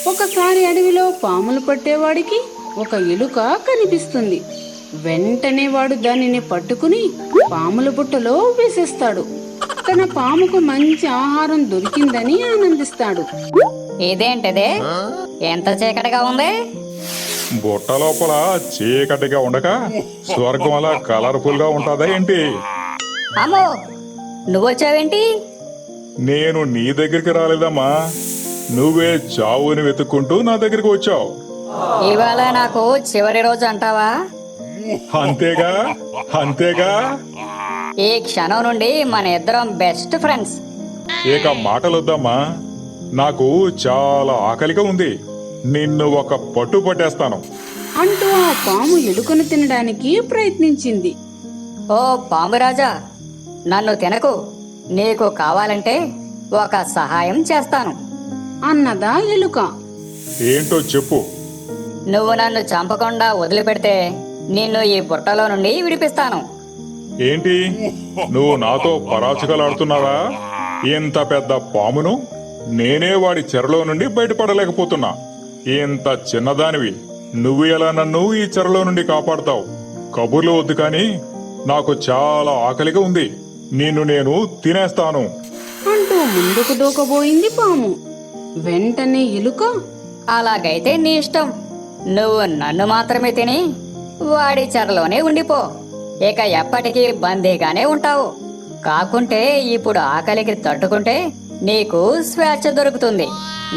ఒకసారి అడవిలో పాములు పట్టేవాడికి ఒక ఎలుక కనిపిస్తుంది. వెంటనే వాడు దానిని పట్టుకుని పాముల బుట్టలో వేసేస్తాడు. తన పాముకు మంచి ఆహారం దొరికిందని ఆనందిస్తాడు. ఇదేంటిదే ఎంత చీకటిగా ఉంది? బుట్ట లోపల చీకటిగా ఉండక స్వర్గం అలా కలర్ఫుల్ గా ఉంటుందా ఏంటి? అమ్మో, నువ్వొచ్చావేంటి? నేను నీ దగ్గరికి రాలేదమ్మా, నువ్వే చావుని వెతుక్కుంటూ నా దగ్గరికి వచ్చావు. ఇవాళ నాకు చివరి రోజు అంటావా? అంతేగా అంతేగా. ఈ క్షణం నుండి మన ఇద్దరం బెస్ట్ ఫ్రెండ్స్. ఇక మాటలొద్దమ్మా, నాకు చాలా ఆకలిగా ఉంది. నిన్ను ఒక పట్టు పట్టేస్తాను అంటూ ఆ పాము ఎలుకను తినడానికి ప్రయత్నించింది. ఓ పామురాజా, నన్ను తినకు. నీకు కావాలంటే ఒక సహాయం చేస్తాను అన్నదా ఎలుక. ఏంటో చెప్పు. నువ్వు నన్ను చంపకుండా వదిలిపెడితే నిన్ను ఈ బుట్టలో నుండి విడిపిస్తాను. ఏంటి, నువ్వు నాతో పరాచకలాడుతున్నావా? ఇంత పెద్ద పామును నేనే వాడి చెరలో నుండి బయటపడలేకపోతున్నా. ఇంత చిన్నదానివి నువ్వు ఎలా నన్ను ఈ చెరలో నుండి కాపాడుతావు? కబుర్లు వద్దు కాని నాకు చాలా ఆకలిగా ఉంది. నిన్ను నేను తినేస్తాను అంటూ ముందుకు దూకబోయింది పాము. వెంటనే ఎలుక, అలాగైతే నీ ఇష్టం. నువ్వు నన్ను మాత్రమే తిని వాడి చెరలోనే ఉండిపో. ఇక ఎప్పటికీ బందీగానే ఉంటావు. కాకుంటే ఇప్పుడు ఆకలికి తట్టుకుంటే నీకు స్వేచ్ఛ దొరుకుతుంది.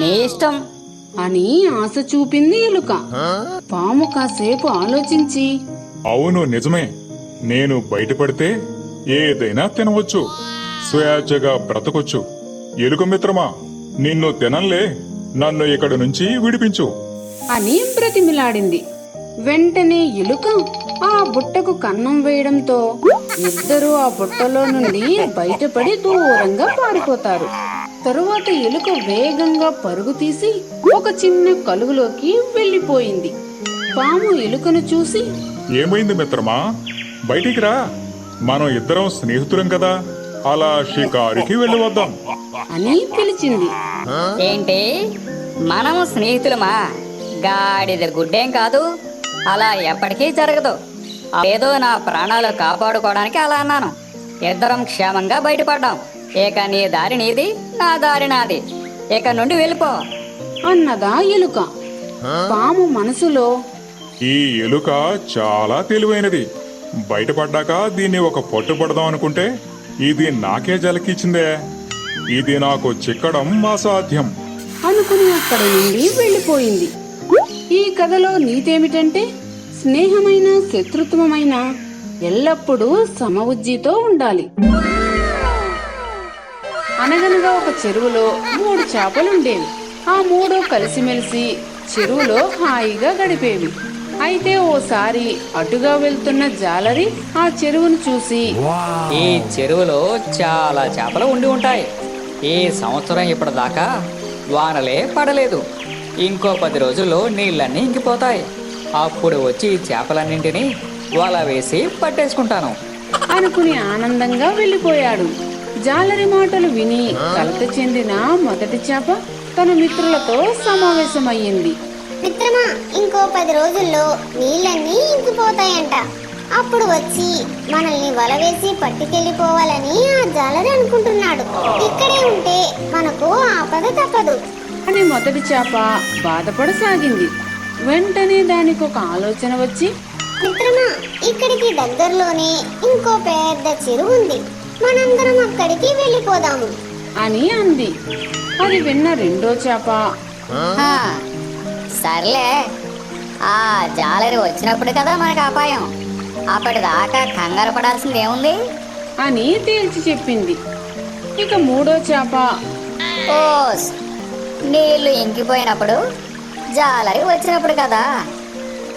నీ ఇష్టం అని ఆశ చూపింది ఎలుక. పాము కాసేపు ఆలోచించి, అవును, నిజమే. నేను బయటపడితే ఏదైనా తినవచ్చు, స్వేచ్ఛగా బ్రతకొచ్చు. ఎలుక మిత్రమా, నిన్ను తినలే, నన్ను ఇక్కడి నుంచి విడిపించు అని బ్రతిమిలాడింది. వెంటనే ఎలుక ఆ బుట్టకు కన్నం వేయడంతో ఇద్దరూ ఆ బుట్టలో నుండి బయటపడి దూరంగా పారిపోతారు. తరువాత ఎలుక వేగంగా పరుగు తీసి ఒక చిన్న కలుగులోకి వెళ్లిపోయింది. పాము ఎలుకను చూసి, ఏమైంది మిత్రమా, బయటికి రా. మనం ఇద్దరం స్నేహితులం కదా, అలా షికారుకి వెళ్ళి వద్దాం అని పిలిచింది. ఏంటి, మనము స్నేహితులమా? గాడిద గుడ్డేం కాదు. అలా ఎప్పటికీ జరగదు. ఏదో నా ప్రాణాలు కాపాడుకోవడానికి అలా అన్నాను. ఇద్దరం క్షేమంగా బయటపడ్డాం. ఇక నీ దారి నీది, నా దారి నాది. ఇక నుండి వెళ్ళిపో అన్నదా ఎలుక. పాము మనసులో, ఈ ఎలుక చాలా తెలివైనది. బయటపడ్డాక దీన్ని ఒక పట్టుపడదాం అనుకుంటే ఇది నాకే జలకిచ్చిందే. ఇది నాకు చిక్కడం అసాధ్యం అనుకుని అక్కడి నుండి వెళ్ళిపోయింది. ఈ కథలో నీతేమిటంటే, స్నేహమైన శత్రుత్వమైన ఎల్లప్పుడూ సమవుజ్జితో ఉండాలి. అనగనగా ఒక చెరువులో 3 చేపలుండేవి. ఆ 3 కలిసిమెలిసి చెరువులో హాయిగా గడిపేవి. అయితే ఓసారి అటుగా వెళ్తున్న జాలరి ఆ చెరువును చూసి, ఈ చెరువులో చాలా చేపలు ఉండి ఉంటాయి. ఈ సంవత్సరం ఇప్పటిదాకా వానలే పడలేదు. ఇంకో 10 రోజుల్లో నీళ్ళన్నీ ఇంకిపోతాయి. అప్పుడు వచ్చి ఈ చేపలన్నింటినీ వల వేసి పట్టేసుకుంటాను అనుకుని ఆనందంగా వెళ్ళిపోయాడు. జాలరి మాటలు విని కలత చెందిన మొదటి చేప తన మిత్రులతో సమావేశమయ్యింది. మిత్రమా, ఇంకో 10 రోజుల్లో నీళ్ళన్నీ ఇంకిపోతాయంట. అప్పుడు వచ్చి మనల్ని వలవేసి పట్టుకెళ్ళిపోవాలని ఆ జాలరి అనుకుంటున్నాడు. ఇక్కడే ఉంటే మనకు ఆపద తప్పదు అని మొదటి చేప బాధపడసాగింది. వెంటనే దానికి ఒక ఆలోచన వచ్చి, మిత్రమా, ఇక్కడికి దగ్గరలోనే ఇంకో పెద్ద చెరువు ఉంది. మనందరం అక్కడికి వెళ్ళిపోదాము అని అంది. అది విన్న రెండో చేప, సర్లే, ఆ జాలరి వచ్చినప్పుడు కదా మనకు అపాయం. అప్పటిదాకా కంగారు పడాల్సింది ఏముంది అని తేల్చి చెప్పింది. ఇక మూడో చేప, ఓస్, నీళ్లు ఇంకిపోయినప్పుడు జాలరి వచ్చినప్పుడు కదా.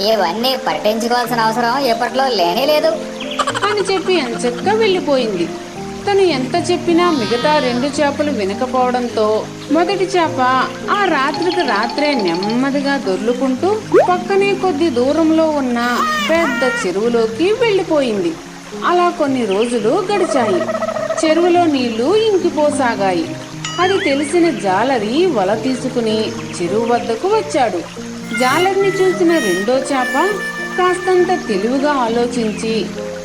ఇవన్నీ పట్టించుకోవాల్సిన అవసరం ఎప్పట్లో లేనే లేదు అని చెప్పి ఎంచక్కా వెళ్ళిపోయింది. తను ఎంత చెప్పినా మిగతా 2 చేపలు వినకపోవడంతో మొదటి చేప ఆ రాత్రికి రాత్రే నెమ్మదిగా దొర్లుకుంటూ పక్కనే కొద్ది దూరంలో ఉన్న పెద్ద చెరువులోకి వెళ్ళిపోయింది. అలా కొన్ని రోజులు గడిచాయి. చెరువులో నీళ్లు ఇంకిపోసాగాయి. అది తెలిసిన జాలరి వల తీసుకుని చెరువు వద్దకు వచ్చాడు. జాలరిని చూసిన రెండో చేప కాస్తంత తెలివిగా ఆలోచించి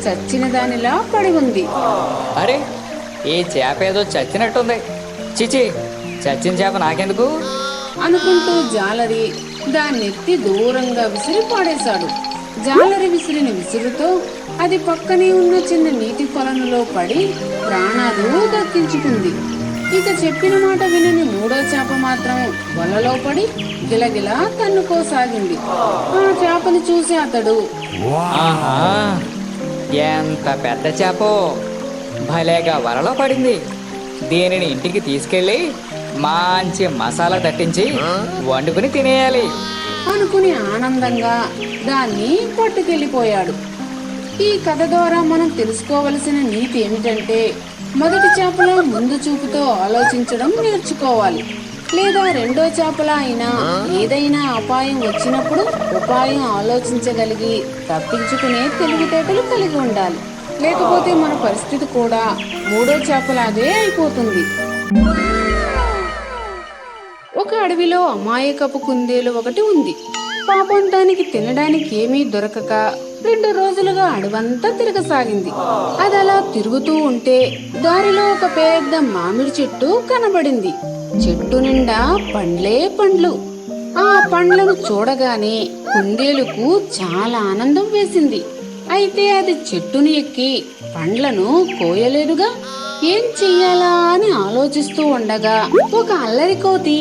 చచ్చిన దానిలా పడి ఉంది. అరే, ఈ చేప ఏదో చచ్చినట్టుంది. చిచి, చచ్చిన చేప నాకెందుకు అనుకుంటూ జాలరి దాన్నెత్తి దూరంగా విసిరి పాడేశాడు. జాలరి విసిరిన విసురుతో అది పక్కనే ఉన్న చిన్న నీటి కొలనులో పడి ప్రాణాలు దక్కించుకుంది. ఇక చెప్పిన మాట వినని మూడో చేప మాత్రం వలలో పడి గిలగిలా తన్నుకోసాగింది. ఆ చేపని చూసి అతడు, ఆహా, ఎంత పెద్ద చేపో, భలేగా వలలో పడింది. దీనిని ఇంటికి తీసుకెళ్ళి మంచి మసాలా దట్టించి వండుకుని తినేయాలి అనుకుని ఆనందంగా దాన్ని పట్టుకెళ్ళిపోయాడు. ఈ కథ ద్వారా మనం తెలుసుకోవలసిన నీతి ఏమిటంటే, మొదటి చేపలో ముందు చూపుతో ఆలోచించడం నేర్చుకోవాలి. లేదా రెండో చేపలా అయినా ఏదైనా అపాయం వచ్చినప్పుడు ఉపాయం ఆలోచించగలిగి తప్పించుకునే తెలివితేటలు కలిగి ఉండాలి. లేకపోతే మన పరిస్థితి కూడా మూడో చేపలాగే అయిపోతుంది. ఒక అడవిలో అమాయకపు కుందేలు ఒకటి ఉంది. పాపం దానికి తినడానికి ఏమీ దొరకక 2 రోజులుగా అడవంతా తిరగసాగింది. అది అలా తిరుగుతూ ఉంటే దారిలో ఒక పెద్ద మామిడి చెట్టు కనబడింది. చెట్టు నిండా పండ్లే పండ్లు. ఆ పండ్లను చూడగానే కుందేలుకు చాలా ఆనందం వేసింది. అయితే అది చెట్టుని ఎక్కి పండ్లను కోయలేదుగా. ఏం చెయ్యాలా అని ఆలోచిస్తూ ఉండగా ఒక అల్లరి కోతి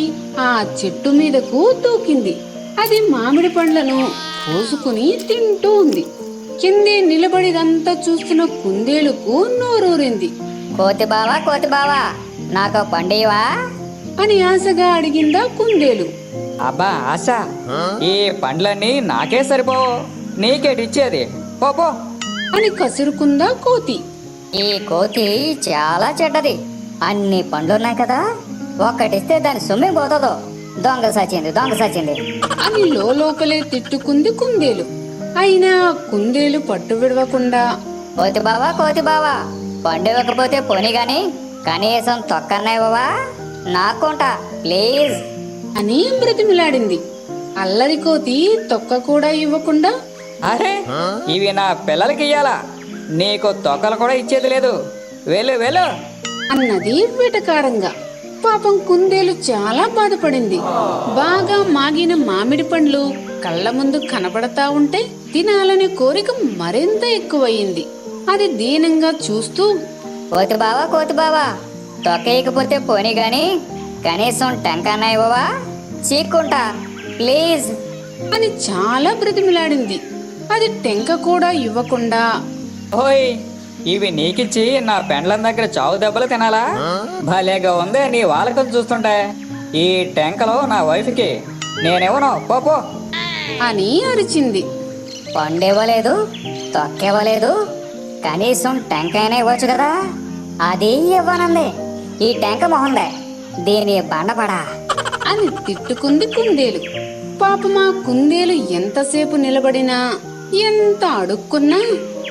ఆ చెట్టు మీదకు దూకింది. అది మామిడి పండ్లను కోసుకుని తింటూ ఉంది. కిందే నిలబడిదంతా చూస్తున్న కుందేలుకు నోరూరింది. కోతి బావా, నాకు పండివా అని ఆశగా అడిగిందా కుందేలు. అబ్బా ఆశ, ఈ పండ్లన్నీ నాకే సరిపోవు, నీకేటిచ్చేది, పో అని కసురుకుందా కోతి. ఈ కోతి చాలా చెడ్డది. అన్ని పండ్లున్నాయి కదా, ఒక్కటిస్తే దాని సొమ్మె పోతుందో. దొంగ సచింది అని లోపలే తిట్టుకుంది కుందేలు. అయినా కుందేలు పట్టు విడవకుండా, కోతి బావా, పండు ఇవ్వకపోతే పోనీ గాని కనీసం తొక్కన్నాయివ్వవా, నాకుంటా ప్లీజ్ అని బ్రతిమిలాడింది. అల్లరి కోతి తొక్క కూడా ఇవ్వకుండా, అరే, ఇవి నా పిల్లలకి ఇయ్యాలా, నీకు తొక్కలు కూడా ఇచ్చేది లేదు, వెళ్ళు అన్నది వెటకారంగా. పాపం కుందేలు చాలా బాధపడింది. బాగా మాగిన మామిడి పండ్లు కళ్ళ ముందు కనబడతా ఉంటే తినాలనే కోరిక మరింత ఎక్కువయింది. అది దీనంగా చూస్తూ, కోతి బావా, తొక్కేయకపోతే పోనీ గాని కనీసం టెంకన్నా ఇవ్వవా, చీక్కుంటా ప్లీజ్ అని చాలా బ్రతిమిలాడింది. అది టెంక కూడా ఇవ్వకుండా, ఓయ్, ఇవి నీకిచ్చి నా పెండ్లం దగ్గర చావు దెబ్బలు తినాలా, భలేగా ఉందే నీ వాలకం చూస్తుంటే. ఈ టెంకలో నా వైఫ్కి నేనివ్వను, పో అని అరిచింది. పండివ్వలేదు, తొక్కివ్వలేదు, కనీసం టెంకైనా ఇవ్వచ్చు కదా, అది ఇవ్వనంది. ఈ టెంక మొహందే, దీని బండపడా అని తిట్టుకుంది కుందేలు. పాపమా కుందేలు ఎంతసేపు నిలబడినా ఎంత అడుక్కున్నా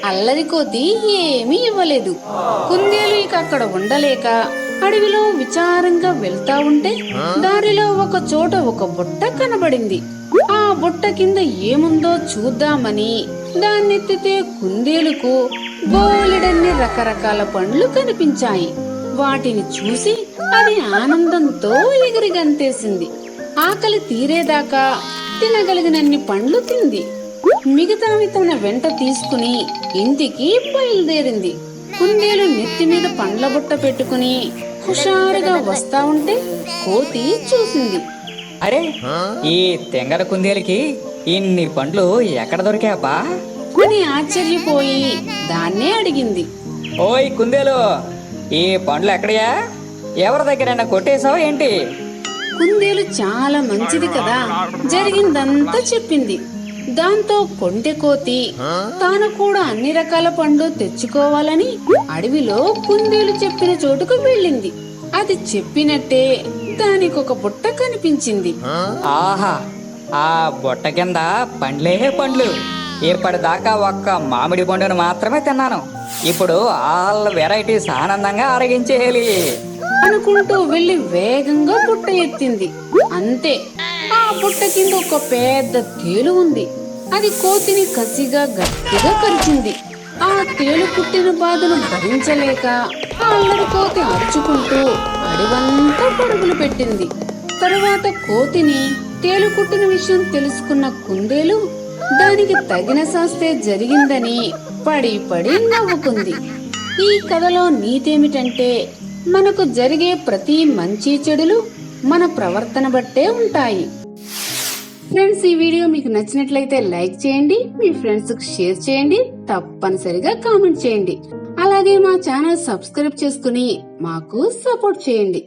అల్లరి కోతి ఏమీ ఇవ్వలేదు. కుందేలు ఇక అక్కడ ఉండలేక అడవిలో విచారంగా వెళ్తా ఉంటే దారిలో ఒక చోట ఒక బుట్ట కనబడింది. ఆ బుట్ట కింద ఏముందో చూద్దామని దాన్నెత్తితే కుందేలుకు బోలెడన్ని రకరకాల పండ్లు కనిపించాయి. వాటిని చూసి అది ఆనందంతో ఎగిరి గంతేసింది. ఆకలి తీరేదాకా తినగలిగినన్ని పండ్లు తింది. మిగతావి తన వెంట తీసుకుని ఇంటికి బయలుదేరింది. కుందేలు నెత్తి మీద పండ్ల బుట్ట పెట్టుకుని హుషారుగా వస్తా ఉంటే కోతి చూసింది. అరే, ఈ తెంగర కుందేలుకి ఇన్ని పండ్లు ఎక్కడ దొరికాయబ్బా అని ఆశ్చర్యపోయి దాన్నే అడిగింది. ఓయ్ కుందేలు, ఈ పండ్లు ఎక్కడయా, ఎవరి దగ్గరైనా కొట్టేశావా ఏంటి? కుందేలు చాలా మంచిది కదా, జరిగిందంతా చెప్పింది. దాంతో కొంటె కోతి తాను కూడా అన్ని రకాల పండ్లు తెచ్చుకోవాలని అడవిలో కుందేలు చెప్పిన చోటుకు వెళ్ళింది. అది చెప్పినట్టే దానికి ఒక బుట్ట కనిపించింది. ఆహా, ఆ బుట్ట కింద పండ్లే పండ్లు. ఇప్పటిదాకా ఒక్క మామిడి పండును మాత్రమే తిన్నాను, ఇప్పుడు ఆల్ వెరైటీస్ ఆనందంగా అరగించేయాలి అనుకుంటూ వెళ్లి వేగంగా బుట్ట ఎత్తింది. అంతే, ఆ బుట్ట కింద ఒక పెద్ద తేలు ఉంది. అది కోతిని కసిగా గట్టిగా కరిచింది. ఆ తేలు పుట్టిన బాధను భరించలేక ఆ అల్లరి కోతి అరుచుకుంటూ అడవంతా పరుగులు పెట్టింది. తరువాత కోతిని తేలు కుట్టిన విషయం తెలుసుకున్న కుందేలు దానికి తగిన శాస్తే జరిగిందని పడి పడి నవ్వుకుంది. ఈ కథలో నీతేమిటంటే, మనకు జరిగే ప్రతి మంచి చెడులు మన ప్రవర్తన బట్టే ఉంటాయి. ఫ్రెండ్స్, ఈ వీడియో మీకు నచ్చినట్లయితే లైక్ చేయండి, మీ ఫ్రెండ్స్ కు షేర్ చేయండి, తప్పనిసరిగా కామెంట్ చేయండి. అలాగే మా ఛానల్ సబ్స్క్రైబ్ చేసుకుని మాకు సపోర్ట్ చేయండి.